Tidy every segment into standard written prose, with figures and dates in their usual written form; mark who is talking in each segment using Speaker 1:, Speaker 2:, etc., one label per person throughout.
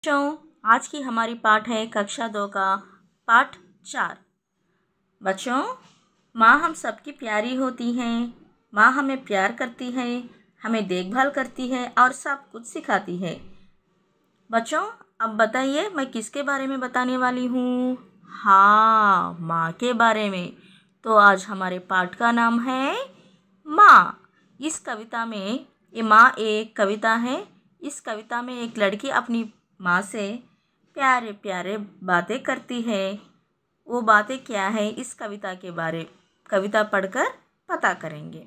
Speaker 1: बच्चों, आज की हमारी पाठ है कक्षा 2 का पाठ 4। बच्चों, माँ हम सबकी प्यारी होती हैं। माँ हमें प्यार करती है, हमें देखभाल करती है और सब कुछ सिखाती है। बच्चों, अब बताइए मैं किसके बारे में बताने वाली हूँ? हाँ, माँ के बारे में। तो आज हमारे पाठ का नाम है माँ। इस कविता में ये माँ एक कविता है। इस कविता में एक लड़की अपनी माँ से प्यारे प्यारे बातें करती है। वो बातें क्या है इस कविता पढ़कर पता करेंगे।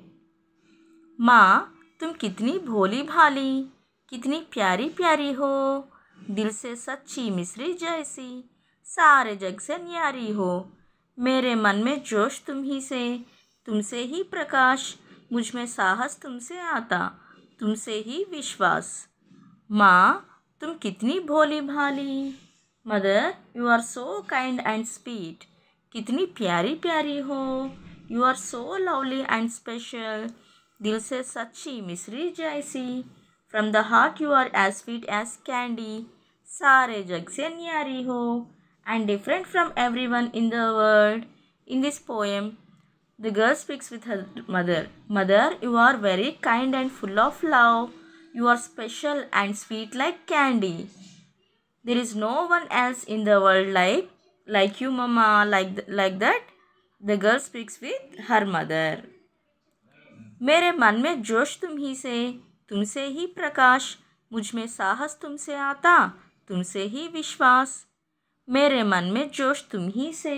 Speaker 1: माँ तुम कितनी भोली भाली, कितनी प्यारी प्यारी हो, दिल से सच्ची मिश्री जैसी, सारे जग से न्यारी हो। मेरे मन में जोश तुमसे ही प्रकाश, मुझ में साहस तुमसे आता, तुमसे ही विश्वास। माँ तुम कितनी भोली भाली, mother you are so kind and sweet, कितनी प्यारी प्यारी हो, you are so lovely and special, दिल से सच्ची मिश्री जैसी, from the heart you are as sweet as candy, सारे जग से न्यारी हो, and different from everyone in the world. In this poem, the girl speaks with her mother. Mother, you are very kind and full of love. You are special and sweet like candy. There is no one else in the world like you, Mama. Like that, the girl speaks with her mother. मेरे मन में जोश तुमसे ही प्रकाश, मुझ में साहस तुमसे आता, तुमसे ही विश्वास। मेरे मन में जोश तुम ही से।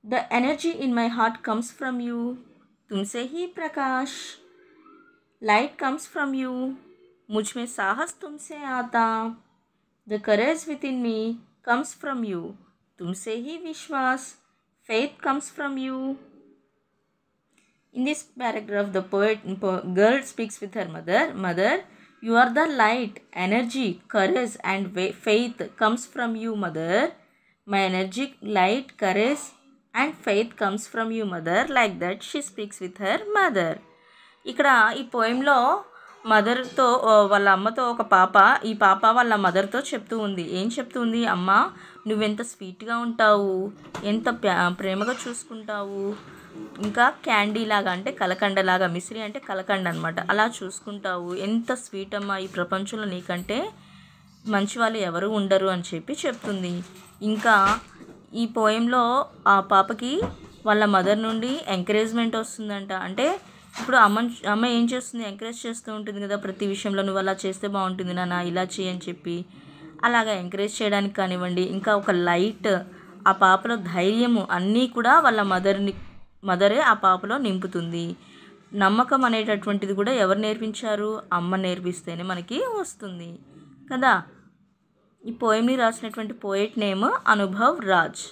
Speaker 1: The energy in my heart comes from you. तुमसे ही प्रकाश। Light comes from you. मुझ में साहस तुमसे आता। The courage within me comes from you. तुमसे ही विश्वास। Faith comes from you. In this paragraph, the girl speaks with her mother. Mother, you are the light, energy, courage and faith comes from you, mother. My energy, light, courage and faith comes from you, mother. Like that she speaks with her mother. ఇక్కడ ఈ పోయంలో మదర్తో వాళ్ళ అమ్మతో ఒక పాప ఈ పాప వాళ్ళ మదర్తో చెప్తూ ఉంది. ఏం చెప్తూ ఉంది? అమ్మ నువ్వెంత స్వీట్గా ఉంటావు, ఎంత ప్రేమగా చూసుకుంటావు, ఇంకా క్యాండీ లాగా అంటే కలకండలాగా, మిశ్రీ అంటే కలకండ అనమాట, అలా చూసుకుంటావు, ఎంత స్వీట్ అమ్మ, ఈ ప్రపంచంలో నీకంటే మంచి వాళ్ళు ఎవరు ఉండరు అని చెప్పి చెప్తుంది. ఇంకా ఈ పోయంలో ఆ పాపకి వాళ్ళ మదర్ నుండి ఎంకరేజ్మెంట్ వస్తుందంట. అంటే ఇప్పుడు అమ్మ ఏం చేస్తుంది? ఎంకరేజ్ చేస్తూ ఉంటుంది కదా ప్రతి విషయంలో, నువ్వు అలా చేస్తే బాగుంటుంది నాన్న, ఇలా చేయని చెప్పి అలాగా ఎంకరేజ్ చేయడానికి కానివ్వండి. ఇంకా ఒక లైట్, ఆ పాపలో ధైర్యము అన్నీ కూడా వాళ్ళ మదరే ఆ పాపలో నింపుతుంది. నమ్మకం అనేటటువంటిది కూడా ఎవరు నేర్పించారు? అమ్మ నేర్పిస్తేనే మనకి వస్తుంది కదా. ఈ పోయంని రాసినటువంటి పోయెట్ నేమ్ అనుభవ్ రాజ్.